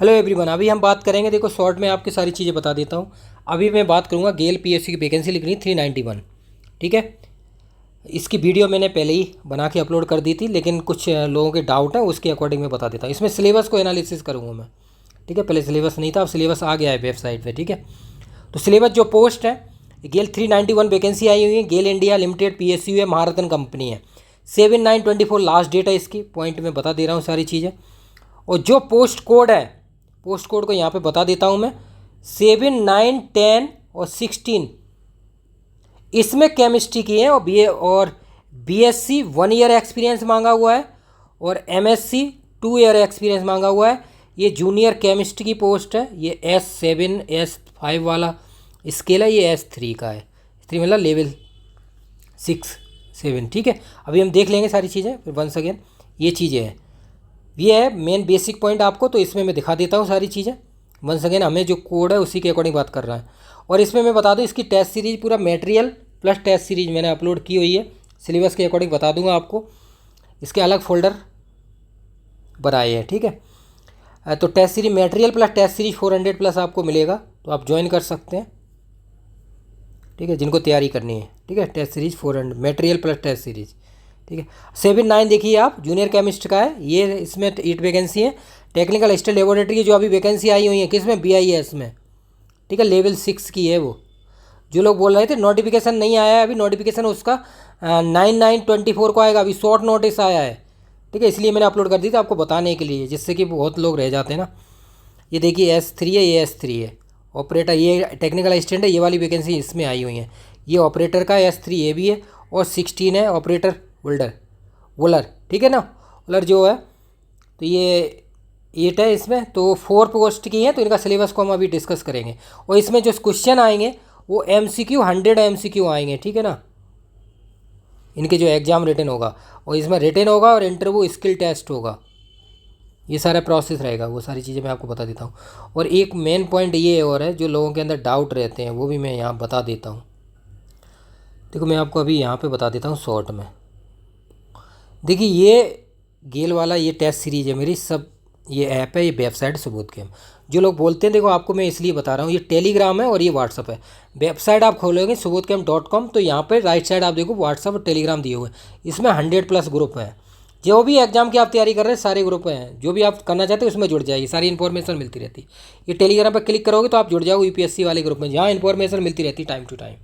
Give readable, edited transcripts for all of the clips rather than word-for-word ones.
Hello everyone, अभी हम बात करेंगे। देखो शॉर्ट में आपकी सारी चीज़ें बता देता हूँ। अभी मैं बात करूँगा गेल पीएससी की वैकेंसी लिखनी 391। ठीक है, इसकी वीडियो मैंने पहले ही बना के अपलोड कर दी थी, लेकिन कुछ लोगों के डाउट है, उसके अकॉर्डिंग मैं बता देता हूँ। इसमें सिलेबस को एनालिसिस करूँगा मैं। ठीक है, पहले सिलेबस नहीं था, अब सिलेबस आ गया है वेबसाइट पर। ठीक है, तो सिलेबस जो पोस्ट है, गेल 391 वैकेंसी आई हुई है। गेल इंडिया लिमिटेड PSU है, महारत्न कंपनी है। 7/9/24 लास्ट डेट है इसकी। पॉइंट में बता दे रहा हूँ सारी चीज़ें। और जो पोस्ट कोड है, पोस्ट कोड को यहाँ पे बता देता हूँ मैं। 7, 9, 10 और 16 इसमें केमिस्ट्री की है। और BSc 1 ईयर एक्सपीरियंस मांगा हुआ है, और MSc 2 ईयर एक्सपीरियंस मांगा हुआ है। ये जूनियर केमिस्ट्री की पोस्ट है। ये S7 S5 वाला स्केल है, ये S3 का है। S3 मतलब लेवल 6-7। ठीक है, अभी हम देख लेंगे सारी चीज़ें फिर वंस अगेन। ये चीज़ें हैं, ये है मेन बेसिक पॉइंट आपको, तो इसमें मैं दिखा देता हूँ सारी चीज़ें। वंस अगेन हमें जो कोड है उसी के अकॉर्डिंग बात कर रहा है। और इसमें मैं बता दूँ, इसकी टेस्ट सीरीज पूरा मटेरियल प्लस टेस्ट सीरीज मैंने अपलोड की हुई है। सिलेबस के अकॉर्डिंग बता दूंगा आपको। इसके अलग फोल्डर बनाए हैं। ठीक है, तो test series material plus test series 400 plus आपको मिलेगा, तो आप ज्वाइन कर सकते हैं। ठीक है, जिनको तैयारी करनी है। ठीक है, test series 400 material plus test series. ठीक है, 7/9 देखिए आप, जूनियर केमिस्ट का है ये। इसमें 8 वैकेंसी है। टेक्निकल असिस्टेंट लेबोरेटरी की जो अभी वैकेंसी आई हुई है, किस में, BIS में। ठीक है, लेवल 6 की है वो। जो लोग बोल रहे थे नोटिफिकेशन नहीं आया है, अभी नोटिफिकेशन उसका 9/9/24 को आएगा। अभी शॉर्ट नोटिस आया है। ठीक है, इसलिए मैंने अपलोड कर दी थी आपको बताने के लिए, जिससे कि बहुत लोग रह जाते हैं ना। ये देखिए S3 है, ये S3 है। ऑपरेटर ये टेक्निकल असिस्टेंट है, ये वाली वैकेंसी इसमें आई हुई है। ये ऑपरेटर का S3 ये भी है, और 16 है ऑपरेटर वोलर। ठीक है ना, वोलर जो है, तो ये 8 है इसमें। तो 4 पोस्ट की है, तो इनका सिलेबस को हम अभी डिस्कस करेंगे। और इसमें जो क्वेश्चन आएंगे वो MCQ 100 MCQ आएंगे। ठीक है ना, इनके जो एग्ज़ाम रिटन होगा, और इसमें रिटन होगा और इंटरव्यू स्किल टेस्ट होगा। ये सारा प्रोसेस रहेगा, वो सारी चीज़ें मैं आपको बता देता हूँ। और एक मेन पॉइंट ये और है, जो लोगों के अंदर डाउट रहते हैं, वो भी मैं यहाँ बता देता हूँ। देखो मैं आपको अभी यहाँ पे बता देता हूँ शॉर्ट में। देखिए ये गेल वाला ये टेस्ट सीरीज है मेरी सब। ये ऐप है, ये वेबसाइट सबूत के। जो लोग बोलते हैं, देखो आपको मैं इसलिए बता रहा हूँ, ये टेलीग्राम है और ये व्हाट्सअप है। वेबसाइट आप खोलोगे subodhcamp.com, तो यहाँ पे राइट साइड आप देखो व्हाट्सअप और टेलीग्राम दिए हुए हैं। इसमें 100+ ग्रुप हैं। जो भी एग्जाम की आप तैयारी कर रहे हैं, सारे ग्रुप हैं। जो भी आप करना चाहते हैं उसमें जुड़ जाइए, सारी इन्फॉर्मेशन मिलती रहती है। ये टेलीग्राम पर क्लिक करोगे तो आप जुड़ जाओगे UPSC वाले ग्रुप में, जहाँ इन्फॉर्मेशन मिलती रहती है टाइम टू टाइम।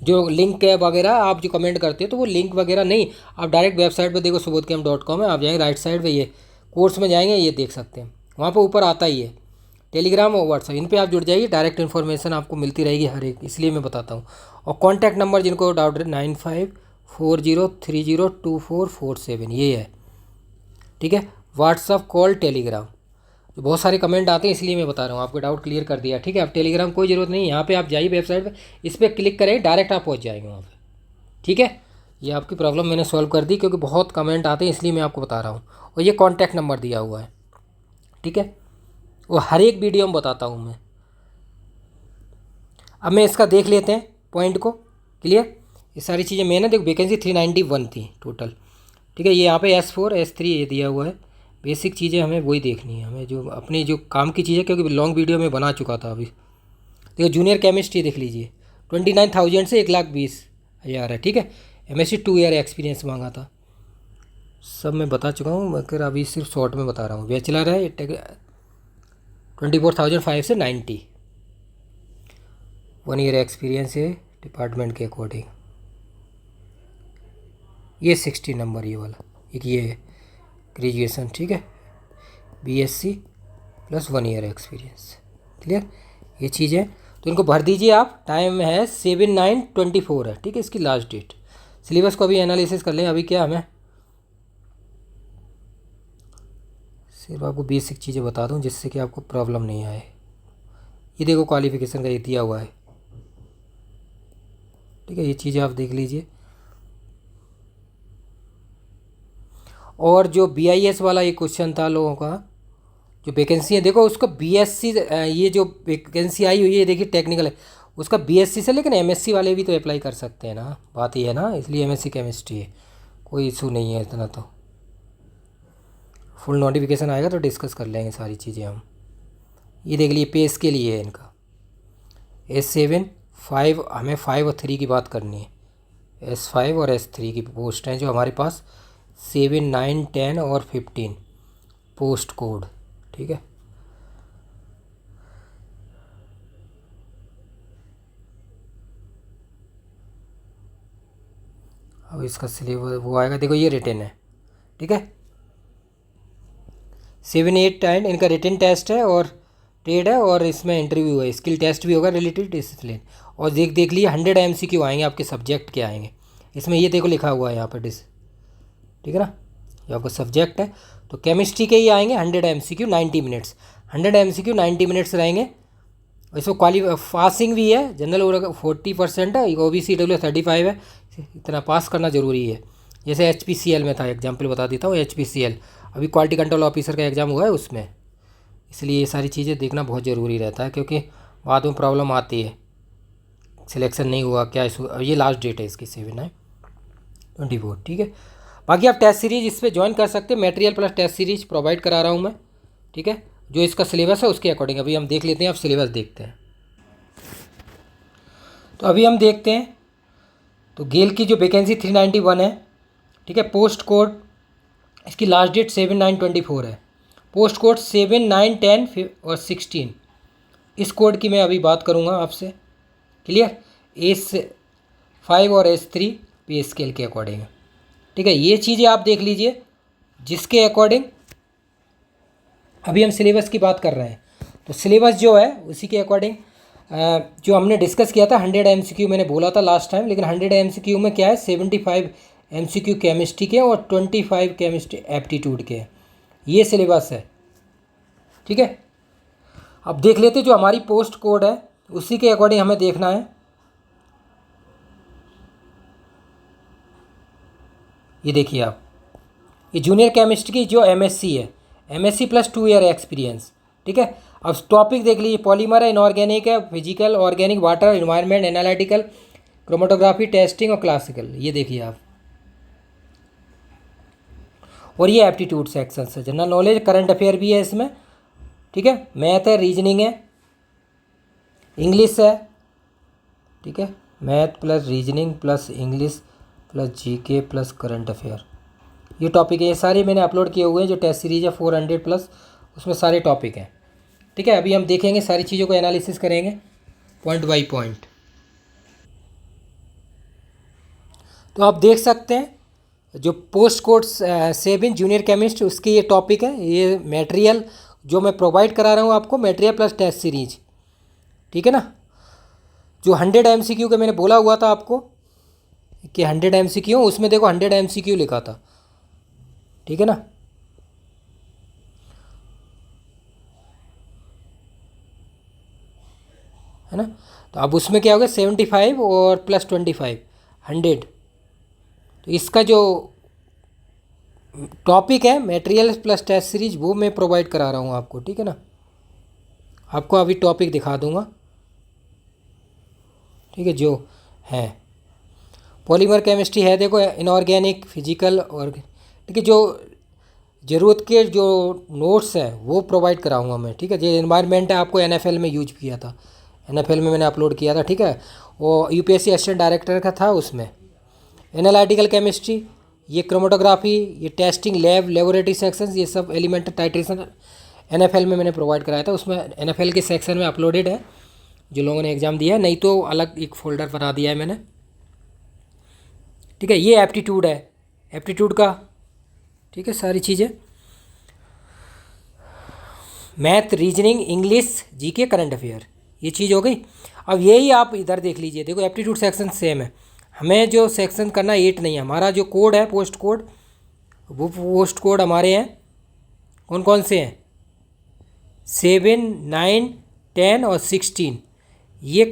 जो लिंक है वगैरह आप जो कमेंट करते हो, तो वो लिंक वगैरह नहीं, आप डायरेक्ट वेबसाइट पे देखो subodhcamp.com है। आप जाएंगे राइट साइड पे, ये कोर्स में जाएंगे, ये देख सकते हैं, वहाँ पे ऊपर आता ही है टेलीग्राम और व्हाट्सअप। इन पे आप जुड़ जाइए, डायरेक्ट इन्फॉर्मेशन आपको मिलती रहेगी हर एक, इसलिए मैं बताता हूँ। और कॉन्टैक्ट नंबर जिनको डाउट है 9540302447, ये है। ठीक है, व्हाट्सअप, कॉल, टेलीग्राम। तो बहुत सारे कमेंट आते हैं, इसलिए मैं बता रहा हूँ, आपको डाउट क्लियर कर दिया। ठीक है, अब टेलीग्राम कोई ज़रूरत नहीं, यहाँ पे आप जाइए वेबसाइट पे, इस पर क्लिक करें, डायरेक्ट आप पहुँच जाएंगे वहाँ पे। ठीक है, ये आपकी प्रॉब्लम मैंने सॉल्व कर दी, क्योंकि बहुत कमेंट आते हैं, इसलिए मैं आपको बता रहा हूँ। और ये कॉन्टैक्ट नंबर दिया हुआ है। ठीक है, वो हर एक वीडियो में बताता हूँ मैं। अब मैं इसका देख लेते हैं पॉइंट को क्लियर। ये सारी चीज़ें मैंने देखो, वैकेंसी 391 थी टोटल। ठीक है, ये यहाँ पे S4 S3 ये दिया हुआ है। बेसिक चीज़ें हमें वही देखनी है, हमें जो अपनी जो काम की चीज़ें, क्योंकि लॉन्ग वीडियो में बना चुका था अभी। देखो जूनियर केमिस्ट्री देख लीजिए, 29,000 से 1,20,000 है। ठीक है, MSc 2 ईयर एक्सपीरियंस मांगा था। सब मैं बता चुका हूँ, मगर अभी सिर्फ शॉर्ट में बता रहा हूँ। बैचलर है 24,005 से 90, 1 ईयर एक्सपीरियंस है डिपार्टमेंट के अकॉर्डिंग। ये 60 नंबर ये वाला, एक ये है ग्रेजुएशन। ठीक है, BSc plus 1 year experience. Clear, ये चीज़ें तो इनको भर दीजिए आप। टाइम है 7/9/24 है। ठीक है, इसकी लास्ट डेट। सिलेबस को अभी एनालिसिस कर लें। अभी क्या हमें सिर्फ आपको बेसिक चीज़ें बता दूं, जिससे कि आपको प्रॉब्लम नहीं आए। ये देखो क्वालिफिकेशन का ये दिया हुआ है। ठीक है, ये चीज़ें आप देख लीजिए। और जो BIS वाला ये क्वेश्चन था लोगों का, जो वैकेंसी है देखो उसका BSc, ये जो वैकेंसी आई हुई है देखिए टेक्निकल है उसका BSc से, लेकिन MSc वाले भी तो अप्लाई कर सकते हैं ना, बात ये है ना। इसलिए MSc केमिस्ट्री है, कोई इशू नहीं है इतना। तो फुल नोटिफिकेशन आएगा तो डिस्कस कर लेंगे सारी चीज़ें हम। ये देख लिए पेस के लिए है इनका S7 5, हमें 5 और 3 की बात करनी है। S5 और S3 की पोस्ट हैं जो हमारे पास 7 9 10 और 15 पोस्ट कोड, ठीक है। अब इसका सिलेबस वो आएगा, देखो ये रिटर्न है, ठीक है। 7 8 10 इनका रिटर्न टेस्ट है और ट्रेड है, और इसमें इंटरव्यू है, स्किल टेस्ट भी होगा रिलेटेड डिसिप्लिन। और देख लिए 100 MCQ आएंगे, आपके सब्जेक्ट के आएंगे इसमें, ये देखो लिखा हुआ है यहाँ पर ठीक है ना, ये आपका सब्जेक्ट है। तो केमिस्ट्री के ही आएंगे 100 MCQ 90 मिनट्स, 100 MCQ 90 मिनट्स रहेंगे। इसमें पासिंग भी है, जनरल 40% है, OBC WS 35 है, इतना पास करना ज़रूरी है। जैसे HPCL में था, एग्जाम्पल बता देता हूँ। HPCL अभी क्वालिटी कंट्रोल ऑफिसर का एग्ज़ाम हुआ है उसमें, इसलिए ये सारी चीज़ें देखना बहुत ज़रूरी रहता है, क्योंकि बाद में प्रॉब्लम आती है, सिलेक्शन नहीं हुआ क्या इशू। अब ये लास्ट डेट है इसकी 7/9/24, ठीक है। बाकी आप टेस्ट सीरीज़ इस पर ज्वाइन कर सकते हैं, material plus test series provide करा रहा हूँ मैं, ठीक है। जो इसका सिलेबस है उसके अकॉर्डिंग अभी हम देख लेते हैं, आप सिलेबस देखते हैं। तो अभी हम देखते हैं, तो गेल की जो वैकेंसी 391 है, ठीक है। पोस्ट कोड इसकी लास्ट डेट 7/9/24 है, पोस्ट कोड 7 9 10 और 16। इस कोड की मैं अभी बात करूँगा आपसे, क्लियर। S5 और S3 पे स्केल के अकॉर्डिंग, ठीक है। ये चीज़ें आप देख लीजिए, जिसके अकॉर्डिंग अभी हम सिलेबस की बात कर रहे हैं। तो सिलेबस जो है उसी के अकॉर्डिंग जो हमने डिस्कस किया था 100 MCQ मैंने बोला था लास्ट टाइम, लेकिन 100 MCQ में क्या है 75 MCQ केमिस्ट्री के और 25 केमिस्ट्री एप्टीट्यूड के, ये सिलेबस है, ठीक है। अब देख लेते जो हमारी पोस्ट कोड है उसी के अकॉर्डिंग हमें देखना है। ये देखिए आप, ये जूनियर केमिस्ट्री की जो MSc है, MSc प्लस 2 ईयर एक्सपीरियंस, ठीक है। अब टॉपिक देख लीजिए, पॉलीमर है, इनऑर्गेनिक है, physical, organic, water, environment, analytical, chromatography, testing और क्लासिकल, ये देखिए आप। और ये एप्टीट्यूड सेक्शन है, जनरल नॉलेज, करंट अफेयर भी है इसमें, ठीक है। मैथ है, रीजनिंग है, इंग्लिश है, ठीक है। Math plus reasoning plus English plus GK plus current affair, ये टॉपिक है। ये सारे मैंने अपलोड किए हुए हैं, जो टेस्ट सीरीज है 400 प्लस, उसमें सारे टॉपिक हैं, ठीक है। अभी हम देखेंगे सारी चीज़ों को एनालिसिस करेंगे पॉइंट बाय पॉइंट। तो आप देख सकते हैं जो पोस्ट कोड 7 जूनियर केमिस्ट उसके ये टॉपिक है, ये मटेरियल जो मैं प्रोवाइड करा रहा हूँ आपको, मटेरियल प्लस टेस्ट सीरीज, ठीक है ना। जो 100 MCQ का मैंने बोला हुआ था आपको कि 100 MCQ, उसमें देखो 100 MCQ लिखा था, ठीक है ना। है ना, तो अब उसमें क्या होगा 75 और प्लस 25 100। तो इसका जो टॉपिक है मटेरियल प्लस टेस्ट सीरीज वो मैं प्रोवाइड करा रहा हूँ आपको, ठीक है ना। आपको अभी टॉपिक दिखा दूंगा, ठीक है। जो है पॉलीमर केमिस्ट्री है, देखो इनऑर्गेनिक, फिजिकल और, ठीक है। जो ज़रूरत के जो नोट्स हैं वो प्रोवाइड कराऊंगा मैं, ठीक है। जो एनवायरनमेंट है आपको NFL में यूज किया था, NFL में मैंने अपलोड किया था, ठीक है। वो UPSC असिस्टेंट डायरेक्टर का था, उसमें एनालिटिकल केमिस्ट्री, ये क्रोमेटोग्राफी, ये टेस्टिंग लैब, लेबोरेटरी सेक्शंस, ये सब एलिमेंट टाइट्रेशन NFL में मैंने प्रोवाइड कराया था, उसमें NFL के सेक्शन में अपलोडेड है जो लोगों ने एग्ज़ाम दिया है, नहीं तो अलग एक फ़ोल्डर बना दिया है मैंने, ठीक है। ये एप्टीट्यूड है, एप्टीट्यूड का, ठीक है। सारी चीज़ें math, reasoning, English, GK, current affair, ये चीज़ हो गई। अब यही आप इधर देख लीजिए, देखो एप्टीट्यूड सेक्शन सेम है, हमें जो सेक्शन करना 8 नहीं है, हमारा जो कोड है पोस्ट कोड, वो पोस्ट कोड हमारे हैं कौन कौन से हैं 7 9 10 और 16। ये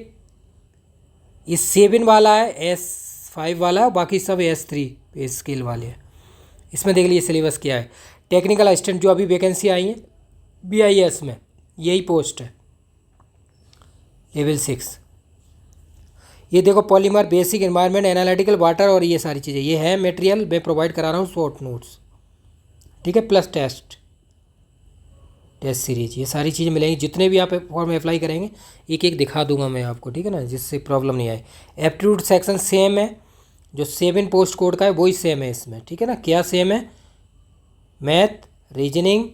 7 वाला है, S5 वाला है, बाकी सब S3 पे स्केल वाले हैं। इसमें देख लीजिए सिलेबस क्या है, टेक्निकल असिस्टेंट जो अभी वैकेंसी आई है BIS में, यही पोस्ट है, लेवल 6। ये देखो polymer, basic, environment, analytical, water और ये सारी चीज़ें, ये है मटेरियल मैं प्रोवाइड करा रहा हूँ शॉर्ट नोट्स, ठीक है, प्लस टेस्ट सीरीज, ये सारी चीज़ें मिलेंगी। जितने भी आप फॉर्म अप्लाई करेंगे एक एक दिखा दूंगा मैं आपको, ठीक है ना, जिससे प्रॉब्लम नहीं आए। एप्टीट्यूड सेक्शन सेम है, जो 7 पोस्ट कोड का है वही सेम है इसमें, ठीक है ना। क्या सेम है? Math, reasoning,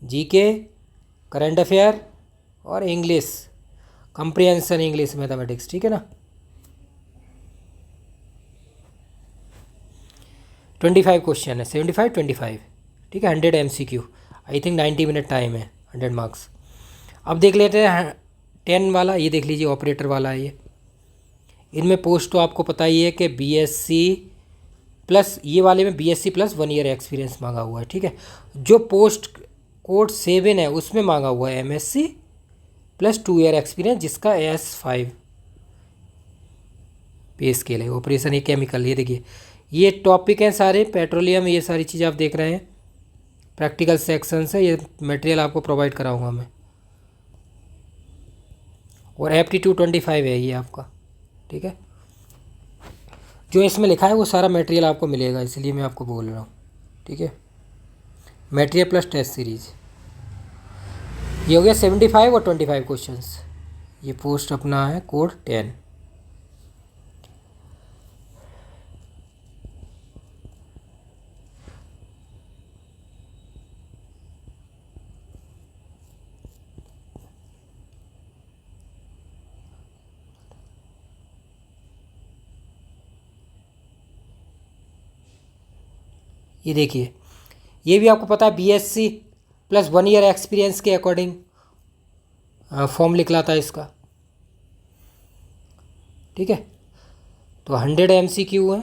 GK, current affair और इंग्लिश, कंप्रिहेंशन इंग्लिश मैथमेटिक्स, ठीक है ना। 25 क्वेश्चन है, 75 25, ठीक है। 100 MCQ, I think 90 minute time है, 100 मार्क्स। अब देख लेते हैं 10 वाला, ये देख लीजिए, ऑपरेटर वाला है ये। इनमें पोस्ट तो आपको पता ही है कि BSc प्लस, ये वाले में BSc प्लस 1 ईयर एक्सपीरियंस मांगा हुआ है, ठीक है। जो पोस्ट कोड 7 है उसमें मांगा हुआ है MSc प्लस 2 ईयर एक्सपीरियंस, जिसका S5 पे स्केल है। ऑपरेशन ये केमिकल, ये देखिए ये टॉपिक हैं सारे, पेट्रोलियम, ये सारी चीज़ें आप देख रहे हैं। प्रैक्टिकल सेक्शन है, ये मटेरियल आपको प्रोवाइड कराऊंगा मैं। और एप्टीट्यूड 25 है ये आपका, ठीक है। जो इसमें लिखा है वो सारा मटेरियल आपको मिलेगा, इसलिए मैं आपको बोल रहा हूँ, ठीक है। मटेरियल प्लस टेस्ट सीरीज, ये हो गया 75 और 25 क्वेश्चंस। ये पोस्ट अपना है कोड 10। ये देखिए, ये भी आपको पता है BSc प्लस 1 ईयर एक्सपीरियंस के अकॉर्डिंग फॉर्म निकला था इसका, ठीक है। तो 100 MCQ है,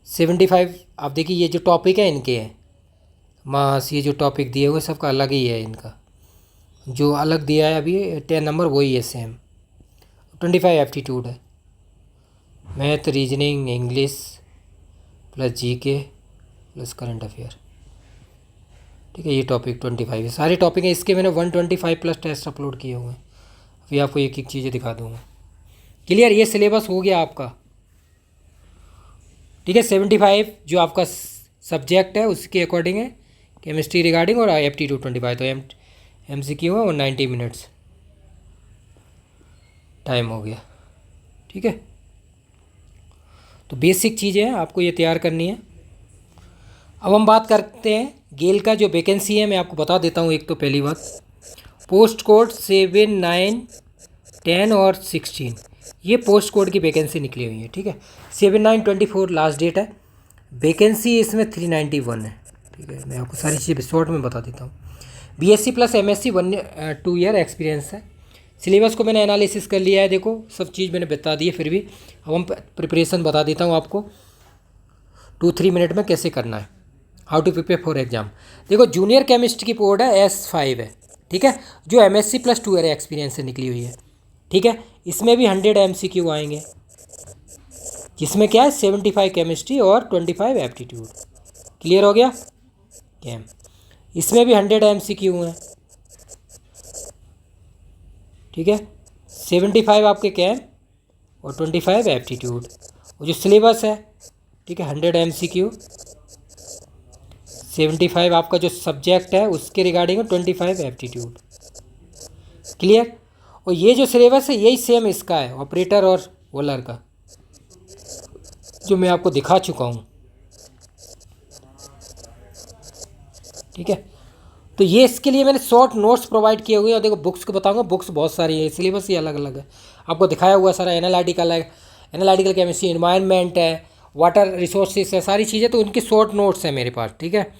75। आप देखिए ये जो टॉपिक है इनके हैं मास, ये जो टॉपिक दिए हुए सबका अलग ही है इनका, जो अलग दिया है अभी 10 नंबर वही है सेम। 25 एप्टीट्यूड है, math, reasoning, English plus GK plus current affair, ठीक है। ये टॉपिक 25 है, सारे टॉपिक हैं इसके। मैंने 125 प्लस टेस्ट अपलोड किए हुए हैं, अभी आपको एक एक चीज़ें दिखा दूँगा। क्लियर, ये सिलेबस हो गया आपका, ठीक है। 75 जो आपका सब्जेक्ट है उसके अकॉर्डिंग है, केमिस्ट्री रिगार्डिंग, और एप्टीट्यूड 25 तो MCQ है, और 90 मिनट्स टाइम हो गया, ठीक है। तो बेसिक चीज़ें हैं, आपको ये तैयार करनी है। अब हम बात करते हैं गेल का जो वैकेंसी है, मैं आपको बता देता हूँ। एक तो पहली बात, पोस्ट कोड 7, 9, 10 और 16, ये पोस्ट कोड की वैकेंसी निकली हुई है, ठीक है। 7, 9, 24 लास्ट डेट है। वैकेंसी इसमें 391 है, ठीक है। मैं आपको सारी चीज़ें शॉर्ट में बता देता हूँ। BSc plus MSc 2 year experience है। सिलेबस को मैंने एनालिसिस कर लिया है, देखो सब चीज़ मैंने बता दी है। फिर भी अब हम प्रिपरेशन बता देता हूँ आपको 2-3 मिनट में कैसे करना है, how to prepare for exam. देखो जूनियर केमिस्ट की कोड है S5 है, ठीक है, जो MSc प्लस 2 ईयर एक्सपीरियंस से निकली हुई है, ठीक है। इसमें भी 100 MCQ आएंगे, जिसमें क्या है 75 केमिस्ट्री और 25 एप्टीट्यूड। क्लियर हो गया कैम। इसमें भी 100 MCQ हैं, ठीक है। 75 आपके कैम और 25 एप्टीट्यूड। और जो सिलेबस है, ठीक है, 100 MCQ, 75 आपका जो सब्जेक्ट है उसके रिगार्डिंग 25 एप्टीट्यूड। क्लियर। और ये जो सिलेबस है यही सेम इसका है, ऑपरेटर और वोलर का, जो मैं आपको दिखा चुका हूँ, ठीक है। तो ये इसके लिए मैंने शॉर्ट नोट्स प्रोवाइड किए हुए हैं। और देखो बुक्स को बताऊंगा, बुक्स बहुत सारी है, सिलेबस ही अलग अलग है, आपको दिखाया हुआ सारा। एनालिटिकल है, एनालिटिकल केमिस्ट्री, इन्वायरमेंट है, वाटर रिसोर्सेज है, सारी चीज़ें। तो उनके शॉर्ट नोट्स हैं मेरे पास, ठीक है।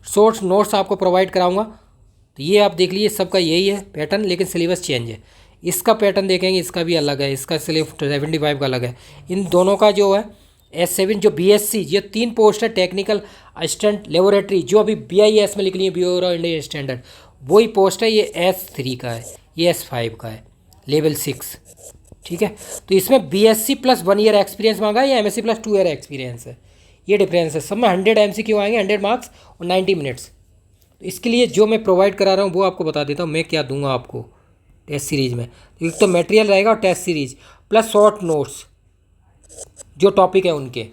शॉर्ट नोट्स आपको प्रोवाइड कराऊंगा। तो ये आप देख लीजिए, सबका यही है पैटर्न, लेकिन सिलेबस चेंज है। इसका पैटर्न देखेंगे, इसका भी अलग है, इसका सिलेबस 75 का अलग है। इन दोनों का जो है S7 जो BSc, ये 3 पोस्ट है, टेक्निकल असिस्टेंट लेबोरेटरी, जो अभी BIS में लिख ली है, ब्यूरो इंडियन स्टैंडर्ड, वही पोस्ट है। ये S3 का है, ये S5 का है, लेवल 6, ठीक है। तो इसमें BSc प्लस 1 ईयर एक्सपीरियंस मांगा है, या MSc प्लस 2 ईयर एक्सपीरियंस है, ये डिफरेंस है। सब में 100 MCQ आएंगे, 100 मार्क्स और 90 मिनट्स। तो इसके लिए जो मैं प्रोवाइड करा रहा हूँ वो आपको बता देता हूँ मैं क्या दूंगा आपको टेस्ट सीरीज़ में। तो एक तो मटेरियल रहेगा और test series plus short notes जो टॉपिक है उनके।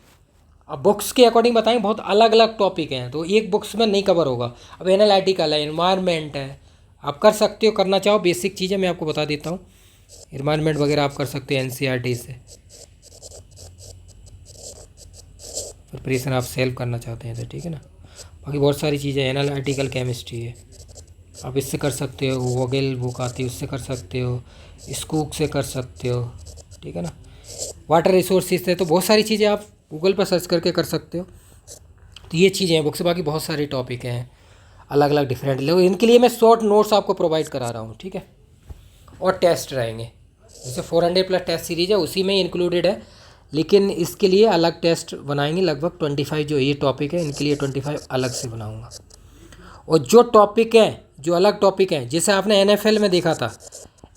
अब बुक्स के अकॉर्डिंग बताएं, बहुत अलग अलग टॉपिक हैं तो एक बुक्स में नहीं कवर होगा। अब एनालिटिकल है, इन्वायरमेंट है, आप कर सकते हो, करना चाहो बेसिक चीज़ें मैं आपको बता देता हूँ। इन्वायरमेंट वगैरह आप कर सकते हो एनसीईआरटी से, प्रिपरेशन आप सेल्फ करना चाहते हैं तो ठीक है ना। बाकी बहुत सारी चीज़ें, एनालिटिकल केमिस्ट्री है, आप इससे कर सकते हो, वोगेल बुक आती है उससे कर सकते हो, स्कूक से कर सकते हो, ठीक है ना। वाटर रिसोर्सेज से तो बहुत सारी चीज़ें आप गूगल पर सर्च करके कर सकते हो। तो ये चीज़ें हैं बुक से। बाकी बहुत सारे टॉपिक हैं अलग अलग डिफरेंट लोग, इनके लिए मैं शॉर्ट नोट्स आपको प्रोवाइड करा रहा हूँ, ठीक है। और टेस्ट रहेंगे, जैसे 400+ टेस्ट सीरीज है उसी में इंक्लूडेड है, लेकिन इसके लिए अलग टेस्ट बनाएंगे लगभग 25। जो ये टॉपिक है इनके लिए 25 अलग से बनाऊँगा। और जो टॉपिक हैं, जो अलग टॉपिक हैं, जैसे आपने एनएफएल में देखा था,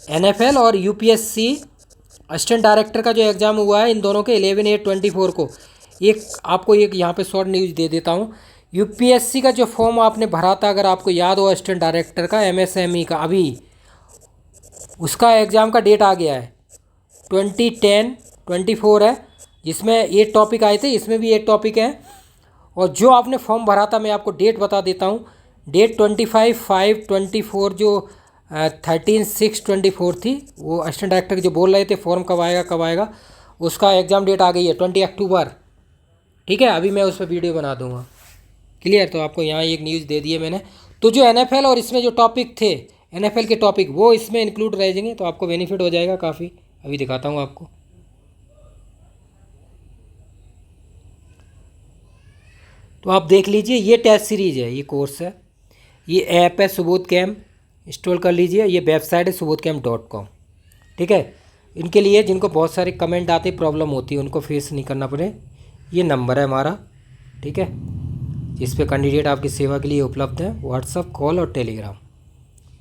एनएफएल और यूपीएससी असिस्टेंट डायरेक्टर का जो एग्ज़ाम हुआ है, इन दोनों के 11/8/24 को, एक आपको एक यहाँ पे शॉर्ट न्यूज़ दे देता हूँ। यूपीएससी का जो फॉर्म आपने भरा था, अगर आपको याद हो, असिस्टेंट डायरेक्टर का एमएसएमई का, अभी उसका एग्ज़ाम का डेट आ गया है 20/10/24 है, जिसमें 8 टॉपिक आए थे, इसमें भी 8 टॉपिक हैं। और जो आपने फॉर्म भरा था, मैं आपको डेट बता देता हूँ, डेट 25/5/24, जो 13/6/24 थी। वो असिस्टेंट डायरेक्टर जो बोल रहे थे फॉर्म कब आएगा कब आएगा, उसका एग्ज़ाम डेट आ गई है 20 अक्टूबर, ठीक है। अभी मैं उस पर वीडियो बना दूंगा, क्लियर। तो आपको यहाँ एक न्यूज़ दे दी है मैंने। तो जो एनएफएल और इसमें जो टॉपिक थे, एनएफएल के टॉपिक, वो इसमें इंक्लूड रह जाएंगे, तो आपको बेनिफिट हो जाएगा काफ़ी। अभी दिखाता हूँ आपको। तो आप देख लीजिए, ये टेस्ट सीरीज़ है, ये कोर्स है, ये ऐप है सुबोध कैम्प, इंस्टॉल कर लीजिए। ये वेबसाइट है subodhcamp.com, ठीक है। इनके लिए जिनको बहुत सारे कमेंट आते, प्रॉब्लम होती है, उनको फेस नहीं करना पड़े, ये नंबर है हमारा, ठीक है, जिस पे कैंडिडेट आपकी सेवा के लिए उपलब्ध है। व्हाट्सअप, कॉल और टेलीग्राम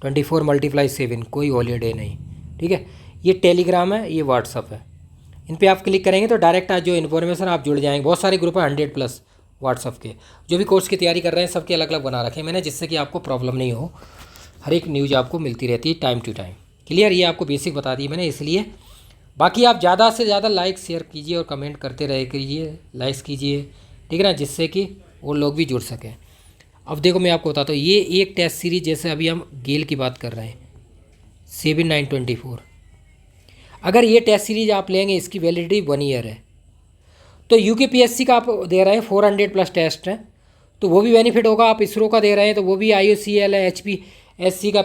24/7, कोई हॉलीडे नहीं, ठीक है। ये टेलीग्राम है, ये व्हाट्सअप है। इन पे आप क्लिक करेंगे तो डायरेक्ट आज जो इन्फॉर्मेशन आप जुड़ जाएंगे। बहुत सारे ग्रुप हैं 100+ व्हाट्सअप के, जो भी कोर्स की तैयारी कर रहे हैं सबके अलग अलग बना रखे हैं मैंने, जिससे कि आपको प्रॉब्लम नहीं हो। हर एक न्यूज़ आपको मिलती रहती है टाइम टू टाइम, क्लियर। ये आपको बेसिक बता दी मैंने इसलिए। बाकी आप ज़्यादा से ज़्यादा लाइक शेयर कीजिए और कमेंट करते रहे कीजिए, लाइक्स कीजिए, ठीक है ना, जिससे कि वो लोग भी जुड़ सकें। अब देखो मैं आपको बताता हूँ, ये एक टेस्ट सीरीज, जैसे अभी हम गेल की बात कर रहे हैं 7/9/24, अगर ये टेस्ट सीरीज आप लेंगे, इसकी वैलिडिटी 1 ईयर है। तो यूकेपीएससी का आप दे रहे हैं 400+ टेस्ट हैं, तो वो भी बेनिफिट होगा। आप इसरो का दे रहे हैं तो वो भी, IOCL है, HPSC का,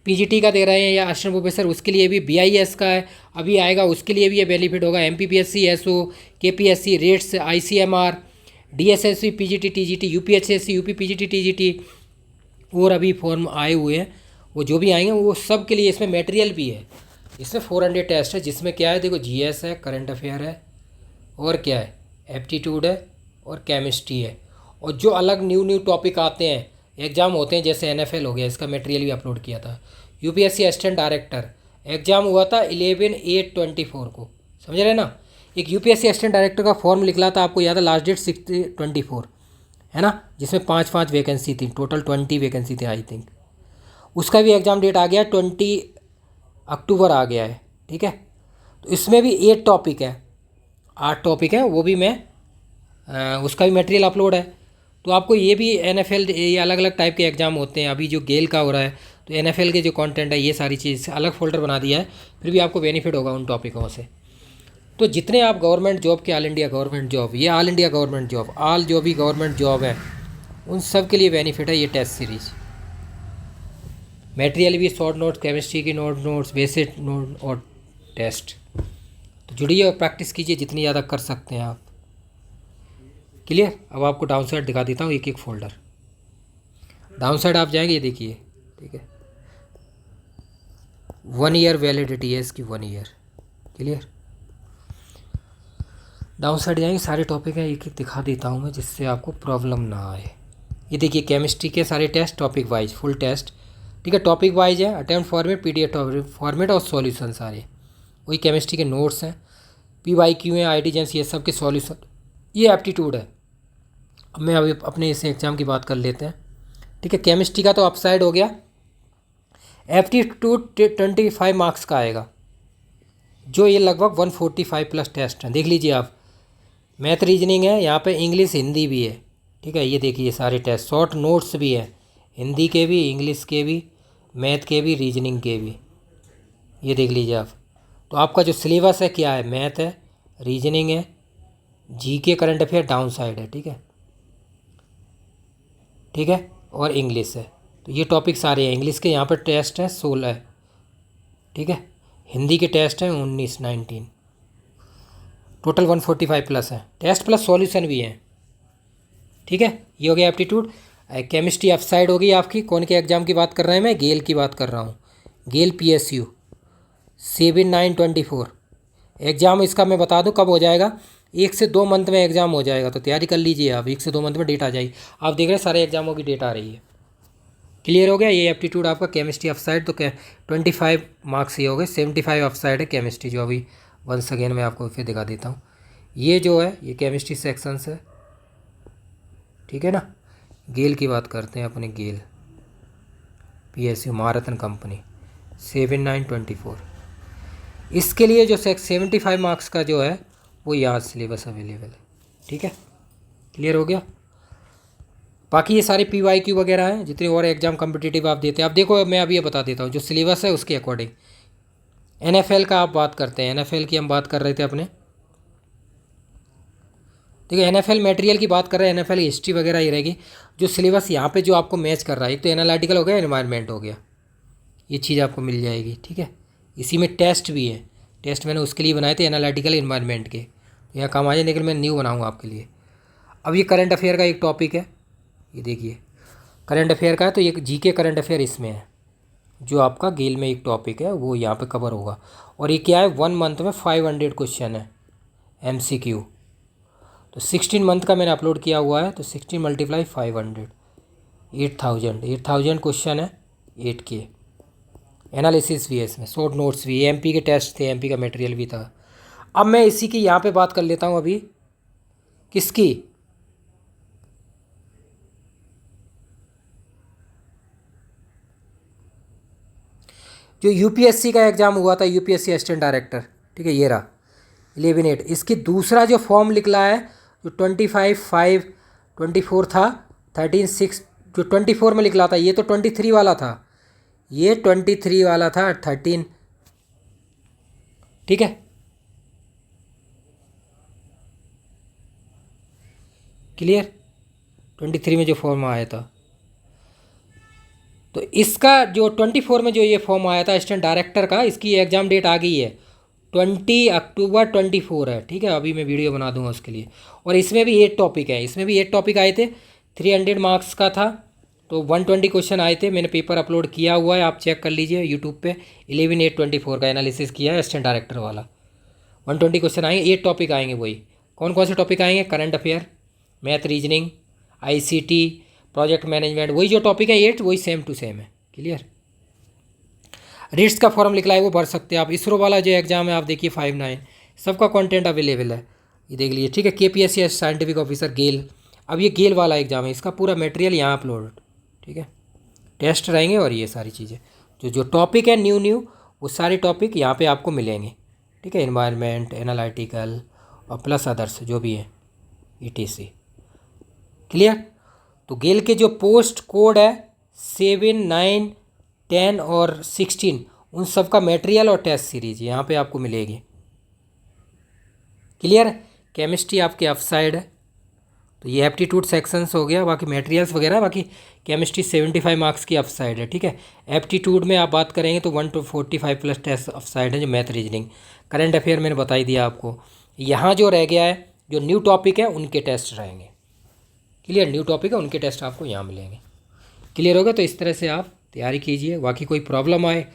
PGT का दे रहे हैं या असिस्टेंट प्रोफेसर, उसके लिए भी BIS का है अभी आएगा, उसके लिए भी ये बेनिफिट होगा। MPPSC, SO, KPSC, rates, ICMR, DSSC, PGT, TGT, UPHSC, UP PGT, TGT, और अभी फॉर्म आए हुए हैं, वो जो भी आएंगे वो सब के लिए इसमें मटेरियल भी है। इसमें 400 टेस्ट है, जिसमें क्या है देखो, GS है, करंट अफेयर है, और क्या है, एप्टीट्यूड है, और केमिस्ट्री है। और जो अलग न्यू टॉपिक आते हैं, एग्ज़ाम होते हैं, जैसे NFL हो गया, इसका मटेरियल भी अपलोड किया था। UPSC असिस्टेंट डायरेक्टर एग्ज़ाम हुआ था 11/8/24 को, समझ रहे ना। एक UPSC असिस्टेंट डायरेक्टर का फॉर्म निकला था, आपको याद है, लास्ट डेट 6/24 है ना, जिसमें 5 वैकेंसी थी, टोटल 20 वैकेंसी थी आई थिंक। उसका भी एग्ज़ाम डेट आ गया 20 अक्टूबर आ गया है, ठीक है। तो इसमें भी 8 टॉपिक है, 8 टॉपिक है, वो भी मैं उसका भी मटेरियल अपलोड है। तो आपको ये भी NFL, ये अलग अलग टाइप के एग्ज़ाम होते हैं। अभी जो गेल का हो रहा है, तो NFL के जो कंटेंट है, ये सारी चीज़ अलग फोल्डर बना दिया है, फिर भी आपको बेनिफिट होगा उन टॉपिकों से। तो जितने आप गवर्नमेंट जॉब के, ऑल इंडिया गवर्नमेंट जॉब, ये all India government job, all जो भी गवर्नमेंट जॉब है, उन सब के लिए बेनिफिट है ये टेस्ट सीरीज। मटेरियल भी, शॉर्ट नोट्स, केमिस्ट्री की नोट्स, बेसिक नोट और टेस्ट। तो जुड़िए और प्रैक्टिस कीजिए जितनी ज़्यादा कर सकते हैं आप, क्लियर। अब आपको डाउन साइड दिखा देता हूँ, एक एक फोल्डर। डाउन साइड आप जाएंगे, ये देखिए, ठीक है, 1 ईयर वैलिडिटी है इसकी, 1 ईयर, क्लियर। डाउन साइड जाएंगे, सारे टॉपिक हैं, एक एक दिखा देता हूँ मैं, जिससे आपको प्रॉब्लम ना आए। ये देखिए केमिस्ट्री के सारे test, topic wise full test, ठीक है, टॉपिक वाइज है, अटेम्प्ट फॉर्मेट, PDF फॉर्मेट और सॉल्यूशन सारे। वही केमिस्ट्री के नोट्स हैं, PYQ हैं, IDGENS, ये सब के सॉल्यूशन। ये एप्टीट्यूड है। अब मैं अभी अपने इस एग्ज़ाम की बात कर लेते हैं, ठीक है। केमिस्ट्री का तो अपसाइड हो गया, एप्टीट्यूड 25 मार्क्स का आएगा, जो ये लगभग 145+ टेस्ट हैं, देख लीजिए आप। मैथ रीजनिंग है, यहाँ पे इंग्लिश हिंदी भी है, ठीक है। ये देखिए सारे टेस्ट, शॉर्ट नोट्स भी है, हिंदी के भी, इंग्लिश के भी, मैथ के भी, रीजनिंग के भी, ये देख लीजिए आप। तो आपका जो सिलेबस है क्या है, मैथ है, रीजनिंग है, GK current affair down side है, ठीक है, ठीक है, और इंग्लिश है। तो ये टॉपिक सारे हैं। इंग्लिश के यहाँ पर टेस्ट है 16 है, ठीक है। हिंदी के टेस्ट हैं 19 टोटल 145 प्लस है, टेस्ट प्लस सॉल्यूशन भी हैं, ठीक है। ये हो गया एप्टीट्यूड। केमिस्ट्री ऑफ साइड होगी आपकी। कौन के एग्ज़ाम की बात कर रहे हैं, मैं गेल की बात कर रहा हूँ, गेल PSU 7924 एग्ज़ाम। इसका मैं बता दूं कब हो जाएगा, 1 से 2 मंथ में एग्ज़ाम हो जाएगा, तो तैयारी कर लीजिए आप। 1 से 2 मंथ में डेट आ जाएगी। आप देख रहे हैं सारे एग्ज़ामों की डेट आ रही है। क्लियर हो गया। ये एप्टीट्यूड आपका केमिस्ट्री ऑफ साइड, तो 25 मार्क्स ये हो गए, 75 ऑफ साइड है केमिस्ट्री, जो अभी वंस अगेन मैं आपको फिर दिखा देता हूँ। ये जो है ये केमिस्ट्री सेक्शन है, ठीक है ना। गेल की बात करते हैं अपने, गेल PSU महारत्न कंपनी 7924। इसके लिए जो 75 मार्क्स का जो है वो यहाँ सिलेबस अवेलेबल है, ठीक है। क्लियर हो गया। बाकी ये सारे PYQ वगैरह हैं, जितने और एग्जाम कम्पिटिटिव आप देते हैं। आप देखो, मैं अभी ये बता देता हूँ जो सिलेबस है उसके अकॉर्डिंग। NFL का आप बात करते हैं, NFL की हम बात कर रहे थे अपने, ठीक है। NFL मटेरियल की बात कर रहे हैं, NFL हिस्ट्री वगैरह ही रहेगी। जो सिलेबस यहाँ पे जो आपको मैच कर रहा है, एक तो एनालिटिकल हो गया, एनवायरनमेंट हो गया, ये चीज़ आपको मिल जाएगी, ठीक है। इसी में टेस्ट भी है, टेस्ट मैंने उसके लिए बनाए थे एनालिटिकल एनवायरनमेंट के, यहाँ काम आ जाए, लेकिन मैं न्यू बनाऊँगा आपके लिए। अब ये करंट अफेयर का एक टॉपिक है, ये देखिए करंट अफेयर का है, तो ये GK करंट अफेयर इसमें है, जो आपका गेल में एक टॉपिक है वो यहाँ पे कवर होगा। और ये क्या है, 1 मंथ में 500 क्वेश्चन है MCQ। तो 16 मंथ का मैंने अपलोड किया हुआ है, तो 16 × 500 8000 क्वेश्चन है, 8K। एनालिसिस भी है इसमें, शॉर्ट नोट्स भी, MP के टेस्ट थे, MP का मटेरियल भी था। अब मैं इसी की यहाँ पे बात कर लेता हूँ अभी, किसकी, जो UPSC का एग्ज़ाम हुआ था, UPSC असिस्टेंट डायरेक्टर, ठीक है। ये रहा 11/8। इसकी दूसरा जो फॉर्म निकला है, जो 25/5/24 था, 13/6 जो 24 में निकला था, ये तो 23 वाला था, ये 23 वाला था 13, ठीक है। क्लियर। 23 में जो फॉर्म आया था, तो इसका जो 24 में जो ये फॉर्म आया था असिस्टेंट डायरेक्टर का, इसकी एग्ज़ाम डेट आ गई है, 20 अक्टूबर 24 है, ठीक है। अभी मैं वीडियो बना दूंगा उसके लिए। और इसमें भी 8 टॉपिक है, इसमें भी 8 टॉपिक आए थे, 300 मार्क्स का था, तो 120 क्वेश्चन आए थे। मैंने पेपर अपलोड किया हुआ है, आप चेक कर लीजिए यूट्यूब पे। 11/8/24 का एनालिसिस किया है असिस्टेंट डायरेक्टर वाला। 120 क्वेश्चन आएंगे, 8 टॉपिक आएंगे। वही कौन कौन से टॉपिक आएंगे, current affair, math, reasoning, ICT, project management, वही जो टॉपिक है 8, वही सेम टू सेम है। क्लियर। रिट्स का फॉर्म निकला है, वो भर सकते हैं आप। इसरो वाला जो एग्ज़ाम है आप देखिए 5/9, सबका कंटेंट अवेलेबल है, ये देख लीजिए, ठीक है। KPSC साइंटिफिक ऑफिसर गेल, अब ये गेल वाला एग्ज़ाम है, इसका पूरा मटेरियल यहाँ अपलोड, ठीक है। टेस्ट रहेंगे और ये सारी चीज़ें, जो जो टॉपिक है न्यू वो सारे टॉपिक यहाँ पे आपको मिलेंगे, ठीक है। एनवायरनमेंट, एनालिटिकल और प्लस अदर्स जो भी है, ETC। क्लियर। तो गेल के जो पोस्ट कोड है 7, 9, 10 और 16, उन सब का मटेरियल और टेस्ट सीरीज यहाँ पे आपको मिलेगी। क्लियर। केमिस्ट्री आपके अप साइड है, तो ये एप्टीट्यूड सेक्शंस हो गया, बाकी मटेरियल्स वगैरह। बाकी केमिस्ट्री 75 मार्क्स की अप साइड है, ठीक है। एप्टीट्यूड में आप बात करेंगे तो 145 प्लस टेस्ट अप साइड है, जो मैथ, रीजनिंग, करंट अफेयर मैंने बता ही दिया आपको। यहाँ जो रह गया है, जो न्यू टॉपिक है उनके टेस्ट रहेंगे। क्लियर। न्यू टॉपिक है, उनके टेस्ट आपको यहाँ मिलेंगे। क्लियर होगा। तो इस तरह से आप तैयारी कीजिए। बाकी कोई प्रॉब्लम आए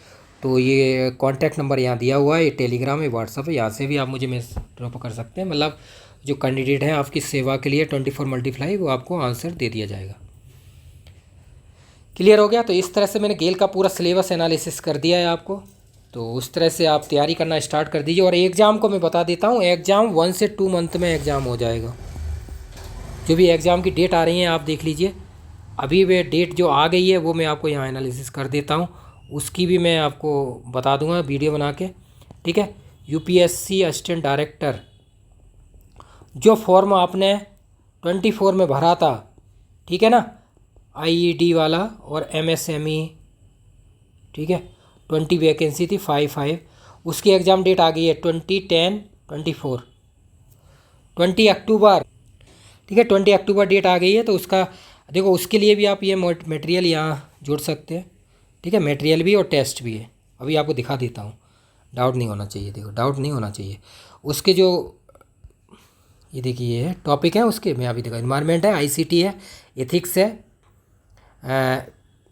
तो ये कॉन्टैक्ट नंबर यहाँ दिया हुआ है, ये टेलीग्राम है, व्हाट्सअप है, यहाँ से भी आप मुझे मैसेज ड्रॉप कर सकते हैं। मतलब जो कैंडिडेट है आपकी सेवा के लिए 24x वो आपको आंसर दे दिया जाएगा। क्लियर हो गया। तो इस तरह से मैंने गेल का पूरा सिलेबस एनालिसिस कर दिया है आपको, तो उस तरह से आप तैयारी करना स्टार्ट कर दीजिए। और एग्ज़ाम को मैं बता देता हूँ, एग्ज़ाम 1 से 2 मंथ में एग्ज़ाम हो जाएगा। जो भी एग्ज़ाम की डेट आ रही है आप देख लीजिए। अभी वे डेट जो आ गई है वो मैं आपको यहाँ एनालिसिस कर देता हूँ, उसकी भी मैं आपको बता दूंगा वीडियो बना के, ठीक है। UPSC असिस्टेंट डायरेक्टर जो फॉर्म आपने 24 में भरा था, ठीक है ना, IED वाला और MSME, ठीक है, 20 वैकेंसी थी, 5 उसकी एग्ज़ाम डेट आ गई है 20/10/24, 20 अक्टूबर, ठीक है, 20 अक्टूबर डेट आ गई है। तो उसका देखो, उसके लिए भी आप ये मटेरियल यहाँ जोड़ सकते हैं, ठीक है, मटेरियल भी और टेस्ट भी है। अभी आपको दिखा देता हूँ, डाउट नहीं होना चाहिए, देखो डाउट नहीं होना चाहिए। उसके जो ये देखिए ये है टॉपिक है उसके, मैं अभी देखो, इन्वायरमेंट है, ICT है, एथिक्स है,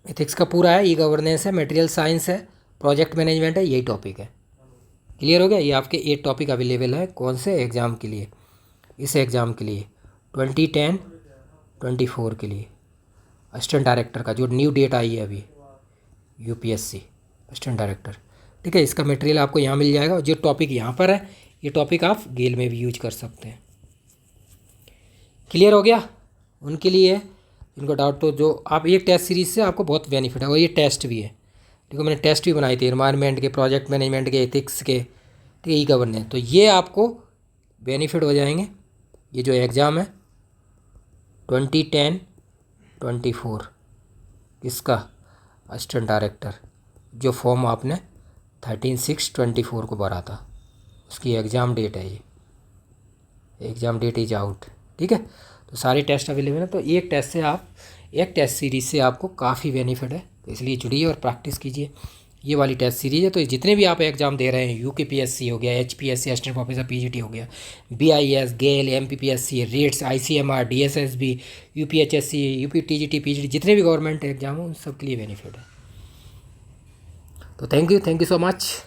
एथिक्स का पूरा है, E-गवर्नेंस है, मटेरियल साइंस है, प्रोजेक्ट मैनेजमेंट है, यही टॉपिक है। क्लियर हो गया? ये आपके 8 टॉपिक अवेलेबल है। कौन से एग्ज़ाम के लिए? इस एग्ज़ाम के लिए 2010-24 के लिए असिस्टेंट डायरेक्टर का जो न्यू डेट आई है अभी, UPSC असिस्टेंट डायरेक्टर, ठीक है। इसका मटेरियल आपको यहाँ मिल जाएगा। जो टॉपिक यहाँ पर है, ये टॉपिक आप गेल में भी यूज कर सकते हैं। क्लियर हो गया? उनके लिए इनको डाउट, तो जो आप एक टेस्ट सीरीज से आपको बहुत बेनिफिट है। और ये टेस्ट भी है, देखो मैंने टेस्ट भी बनाई थी, एनवायरनमेंट के, प्रोजेक्ट मैनेजमेंट के, एथिक्स के, ठीक है, E-गवर्नेंस। तो ये आपको बेनिफिट हो जाएंगे। ये जो एग्ज़ाम है 2010-24 किसका? असिस्टेंट डायरेक्टर, जो फॉर्म आपने 13/6/24 को भरा था, उसकी एग्ज़ाम डेट है ये, एग्ज़ाम डेट इज आउट, ठीक है। तो सारे टेस्ट अवेलेबल हैं। तो एक टेस्ट से आप, एक टेस्ट सीरीज़ से आपको काफ़ी बेनिफिट है। तो इसलिए जुड़िए और प्रैक्टिस कीजिए। ये वाली टेस्ट सीरीज़ है। तो जितने भी आप एग्ज़ाम दे रहे हैं, UKPSC हो गया, HPSC असिस्टेंट प्रोफेसर PGT हो गया, BIS, गेल, MPPSC, rates, ICMR, DSSB, UPHSC, UPTGT, PGT, जितने भी गवर्नमेंट एग्जाम हो उन सब के लिए बेनिफिट है। तो थैंक यू सो मच।